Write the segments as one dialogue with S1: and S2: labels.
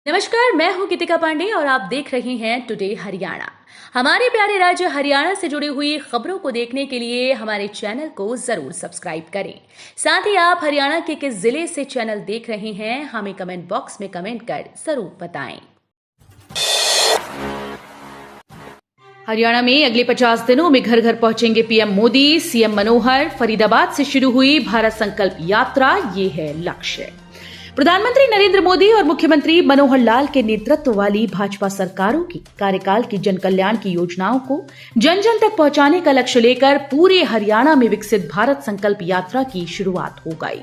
S1: नमस्कार, मैं हूं गीतिका पांडे और आप देख रहे हैं टुडे हरियाणा। हमारे प्यारे राज्य हरियाणा से जुड़ी हुई खबरों को देखने के लिए हमारे चैनल को जरूर सब्सक्राइब करें। साथ ही आप हरियाणा के किस जिले से चैनल देख रहे हैं हमें कमेंट बॉक्स में कमेंट कर जरूर बताएं। हरियाणा में अगले 50 दिनों में घर घर पहुंचेंगे पीएम मोदी। सीएम मनोहर। फरीदाबाद से शुरू हुई भारत संकल्प यात्रा, ये है लक्ष्य। प्रधानमंत्री नरेंद्र मोदी और मुख्यमंत्री मनोहर लाल के नेतृत्व वाली भाजपा सरकारों की कार्यकाल की जन कल्याण की योजनाओं को जन जन तक पहुंचाने का लक्ष्य लेकर पूरे हरियाणा में विकसित भारत संकल्प यात्रा की शुरुआत हो गई।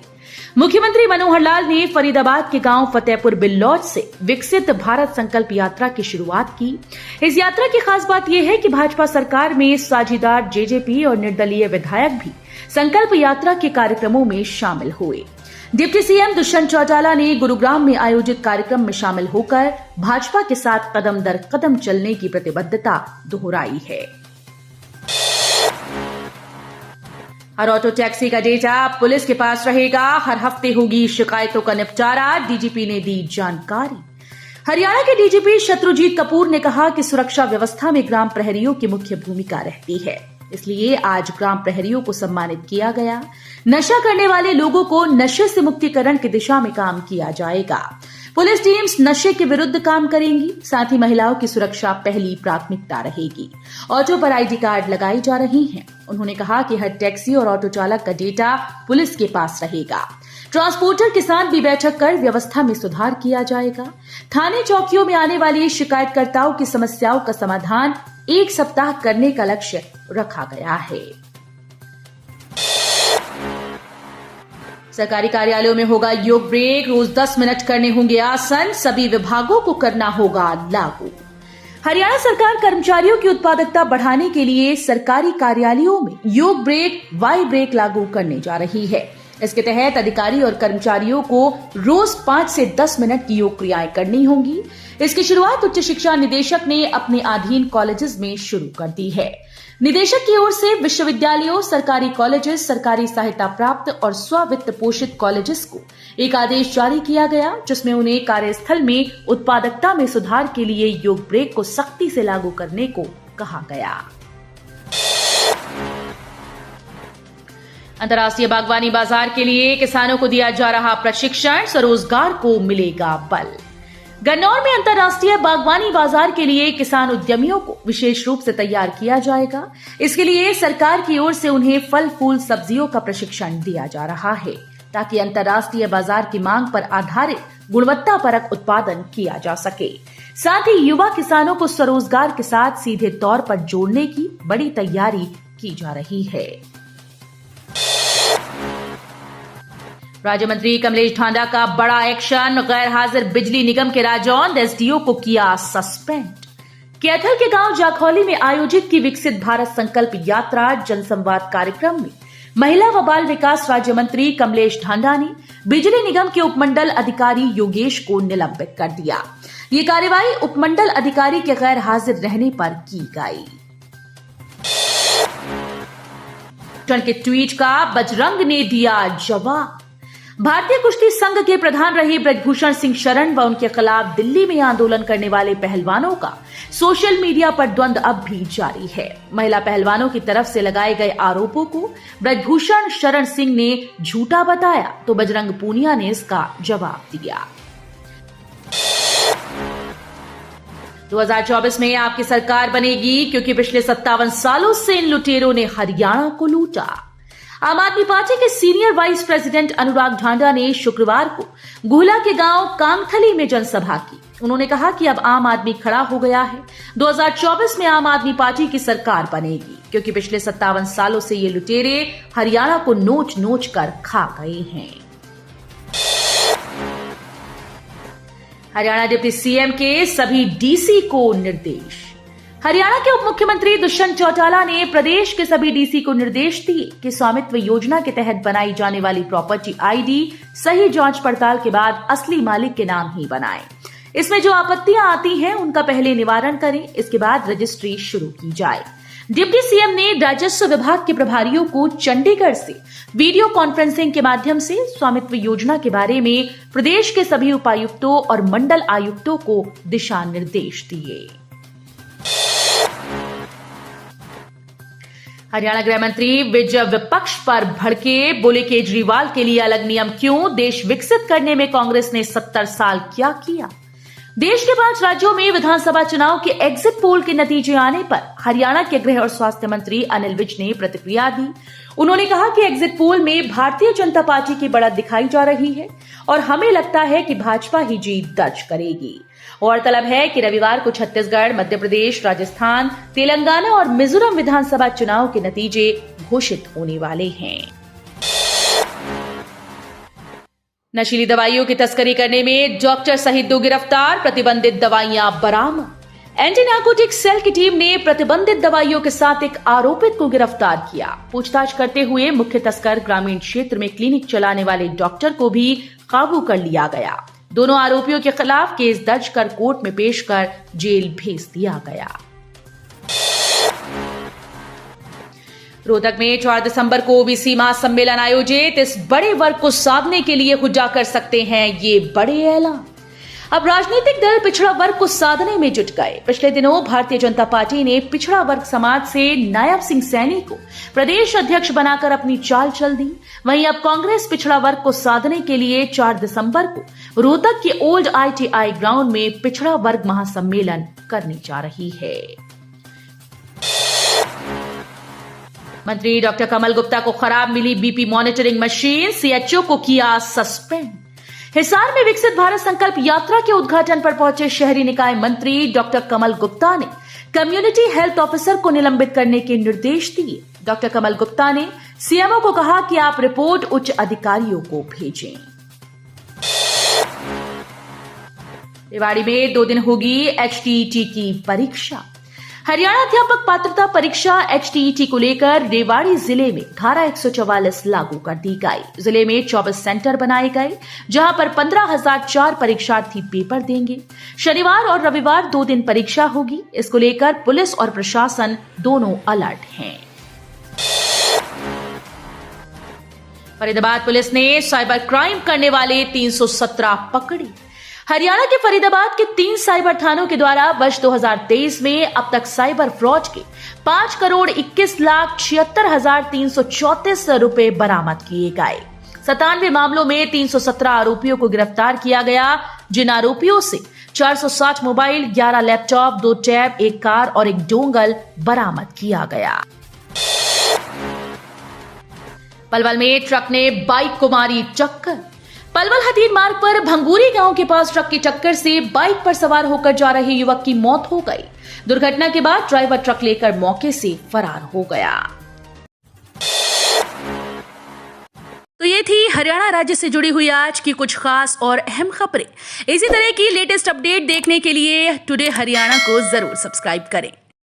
S1: मुख्यमंत्री मनोहर लाल ने फरीदाबाद के गांव फतेहपुर बिल्लौद से विकसित भारत संकल्प यात्रा की शुरुआत की। इस यात्रा की खास बात यह है कि भाजपा सरकार में साझीदार जेजेपी और निर्दलीय विधायक भी संकल्प यात्रा के कार्यक्रमों में शामिल हुए। डिप्टी सीएम दुष्यंत चौटाला ने गुरुग्राम में आयोजित कार्यक्रम में शामिल होकर भाजपा के साथ कदम दर कदम चलने की प्रतिबद्धता दोहराई है। हर ऑटो टैक्सी का डेटा पुलिस के पास रहेगा। हर हफ्ते होगी शिकायतों का निपटारा, डीजीपी ने दी जानकारी। हरियाणा के डीजीपी शत्रुजीत कपूर ने कहा कि सुरक्षा व्यवस्था में ग्राम प्रहरियों की मुख्य भूमिका रहती है, इसलिए आज ग्राम प्रहरियों को सम्मानित किया गया। नशा करने वाले लोगों को नशे से मुक्तिकरण की दिशा में काम किया जाएगा। पुलिस टीम्स नशे के विरुद्ध काम करेंगी। साथ ही महिलाओं की सुरक्षा पहली प्राथमिकता रहेगी। ऑटो पर आईडी कार्ड लगाई जा रही हैं। उन्होंने कहा कि हर टैक्सी और ऑटो चालक का डेटा पुलिस के पास रहेगा। ट्रांसपोर्टर के साथ भी बैठक कर व्यवस्था में सुधार किया जाएगा। थाने चौकियों में आने वाली शिकायतकर्ताओं की समस्याओं का समाधान 1 सप्ताह करने का लक्ष्य रखा गया है। सरकारी कार्यालयों में होगा योग ब्रेक। रोज 10 मिनट करने होंगे आसन। सभी विभागों को करना होगा लागू। हरियाणा सरकार कर्मचारियों की उत्पादकता बढ़ाने के लिए सरकारी कार्यालयों में योग ब्रेक, वाई ब्रेक लागू करने जा रही है। इसके तहत अधिकारी और कर्मचारियों को रोज 5 से 10 मिनट की योग क्रियाएं करनी होंगी। इसकी शुरुआत उच्च शिक्षा निदेशक ने अपने अधीन कॉलेजेस में शुरू कर दी है। निदेशक की ओर से विश्वविद्यालयों, सरकारी कॉलेजेस, सरकारी सहायता प्राप्त और स्ववित्त पोषित कॉलेजेस को एक आदेश जारी किया गया, जिसमें उन्हें कार्यस्थल में उत्पादकता में सुधार के लिए योग ब्रेक को सख्ती से लागू करने को कहा गया। अंतर्राष्ट्रीय बागवानी बाजार के लिए किसानों को दिया जा रहा प्रशिक्षण, स्वरोजगार को मिलेगा बल। गन्नौर में अंतर्राष्ट्रीय बागवानी बाजार के लिए किसान उद्यमियों को विशेष रूप से तैयार किया जाएगा। इसके लिए सरकार की ओर से उन्हें फल फूल सब्जियों का प्रशिक्षण दिया जा रहा है, ताकि अंतर्राष्ट्रीय बाजार की मांग पर आधारित गुणवत्तापरक उत्पादन किया जा सके। साथ ही युवा किसानों को स्वरोजगार के साथ सीधे तौर पर जोड़ने की बड़ी तैयारी की जा रही है। राज्य मंत्री कमलेश ढांडा का बड़ा एक्शन। गैर हाजिर बिजली निगम के राजौंद एसडीओ को किया सस्पेंड। कैथल के गांव जाखौली में आयोजित की विकसित भारत संकल्प यात्रा जनसंवाद कार्यक्रम में महिला व बाल विकास राज्य मंत्री कमलेश ढांडा ने बिजली निगम के उपमंडल अधिकारी योगेश को निलंबित कर दिया। ये कार्रवाई उपमंडल अधिकारी के गैर हाजिर रहने पर की गई। के ट्वीट का बजरंग ने दिया जवाब। भारतीय कुश्ती संघ के प्रधान रहे ब्रजभूषण सिंह शरण व उनके खिलाफ दिल्ली में आंदोलन करने वाले पहलवानों का सोशल मीडिया पर द्वंद अब भी जारी है। महिला पहलवानों की तरफ से लगाए गए आरोपों को ब्रजभूषण शरण सिंह ने झूठा बताया, तो बजरंग पूनिया ने इसका जवाब दिया। 2024 में आपकी सरकार बनेगी, क्योंकि पिछले 57 सालों से इन लुटेरों ने हरियाणा को लूटा। आम आदमी पार्टी के सीनियर वाइस प्रेसिडेंट अनुराग ढांडा ने शुक्रवार को गुहला के गांव कामथली में जनसभा की। उन्होंने कहा कि अब आम आदमी खड़ा हो गया है। 2024 में आम आदमी पार्टी की सरकार बनेगी, क्योंकि पिछले 57 सालों से ये लुटेरे हरियाणा को नोच नोच कर खा गए हैं। हरियाणा डिप्टी सीएम के सभी डीसी को निर्देश। हरियाणा के उप मुख्यमंत्री दुष्यंत चौटाला ने प्रदेश के सभी डीसी को निर्देश दिए कि स्वामित्व योजना के तहत बनाई जाने वाली प्रॉपर्टी आईडी सही जांच पड़ताल के बाद असली मालिक के नाम ही बनाएं। इसमें जो आपत्तियां आती हैं उनका पहले निवारण करें, इसके बाद रजिस्ट्री शुरू की जाए। डिप्टी सीएम ने राजस्व विभाग के प्रभारियों को चंडीगढ़ से वीडियो कॉन्फ्रेंसिंग के माध्यम से स्वामित्व योजना के बारे में प्रदेश के सभी उपायुक्तों और मंडल आयुक्तों को दिशा निर्देश दिए। हरियाणा गृह मंत्री विज विपक्ष पर भड़के, बोले केजरीवाल के लिए अलग नियम क्यों, देश विकसित करने में कांग्रेस ने 70 साल क्या किया। देश के 5 राज्यों में विधानसभा चुनाव के एग्जिट पोल के नतीजे आने पर हरियाणा के गृह और स्वास्थ्य मंत्री अनिल विज ने प्रतिक्रिया दी। उन्होंने कहा कि एग्जिट पोल में भारतीय जनता पार्टी की बढ़त दिखाई जा रही है और हमें लगता है कि भाजपा ही जीत दर्ज करेगी। गौरतलब है कि रविवार को छत्तीसगढ़, मध्य प्रदेश, राजस्थान, तेलंगाना और मिजोरम विधानसभा चुनाव के नतीजे घोषित होने वाले हैं। नशीली दवाइयों की तस्करी करने में डॉक्टर सहित 2 गिरफ्तार, प्रतिबंधित दवाइयां बरामद। एंटी नार्कोटिक सेल की टीम ने प्रतिबंधित दवाइयों के साथ एक आरोपित को गिरफ्तार किया। पूछताछ करते हुए मुख्य तस्कर ग्रामीण क्षेत्र में क्लिनिक चलाने वाले डॉक्टर को भी काबू कर लिया गया। दोनों आरोपियों के खिलाफ केस दर्ज कर कोर्ट में पेश कर जेल भेज दिया गया। रोहतक में 4 दिसंबर को ओबीसी महासम्मेलन आयोजित, इस बड़े वर्ग को साधने के लिए हुड्डा कर सकते हैं ये बड़े ऐलान। अब राजनीतिक दल पिछड़ा वर्ग को साधने में जुट गए। पिछले दिनों भारतीय जनता पार्टी ने पिछड़ा वर्ग समाज से नायब सिंह सैनी को प्रदेश अध्यक्ष बनाकर अपनी चाल चल दी। वहीं अब कांग्रेस पिछड़ा वर्ग को साधने के लिए 4 दिसंबर को रोहतक के ओल्ड ITI ग्राउंड में पिछड़ा वर्ग महासम्मेलन करने जा रही है। मंत्री डॉक्टर कमल गुप्ता को खराब मिली बीपी मॉनिटरिंग मशीन, CHO को किया सस्पेंड। हिसार में विकसित भारत संकल्प यात्रा के उद्घाटन पर पहुंचे शहरी निकाय मंत्री डॉक्टर कमल गुप्ता ने कम्युनिटी हेल्थ ऑफिसर को निलंबित करने के निर्देश दिए। डॉक्टर कमल गुप्ता ने सीएमओ को कहा कि आप रिपोर्ट उच्च अधिकारियों को भेजें। रेवाड़ी में 2 दिन होगी HTET की परीक्षा। हरियाणा अध्यापक पात्रता परीक्षा HTET को लेकर रेवाड़ी जिले में धारा 144 लागू कर दी गई। जिले में 24 सेंटर बनाए गए, जहां पर 15,004 परीक्षार्थी पेपर देंगे। शनिवार और रविवार 2 दिन परीक्षा होगी। इसको लेकर पुलिस और प्रशासन दोनों अलर्ट हैं। फरीदाबाद पुलिस ने साइबर क्राइम करने वाले 317 पकड़े। हरियाणा के फरीदाबाद के 3 साइबर थानों के द्वारा वर्ष 2023 में अब तक साइबर फ्रॉड के 5,21,76,334 रुपए बरामद किए गए। 97 मामलों में 317 आरोपियों को गिरफ्तार किया गया, जिन आरोपियों से 460 मोबाइल, 11 लैपटॉप, 2 टैब, 1 कार और 1 डोंगल बरामद किया गया। पलवल में ट्रक ने बाइक को मारी टक्कर। पलवल हथीर मार्ग पर भंगूरी गांव के पास ट्रक की टक्कर से बाइक पर सवार होकर जा रहे युवक की मौत हो गई। दुर्घटना के बाद ड्राइवर ट्रक लेकर मौके से फरार हो गया। तो ये थी हरियाणा राज्य से जुड़ी हुई आज की कुछ खास और अहम खबरें। इसी तरह की लेटेस्ट अपडेट देखने के लिए टुडे हरियाणा को जरूर सब्सक्राइब करें।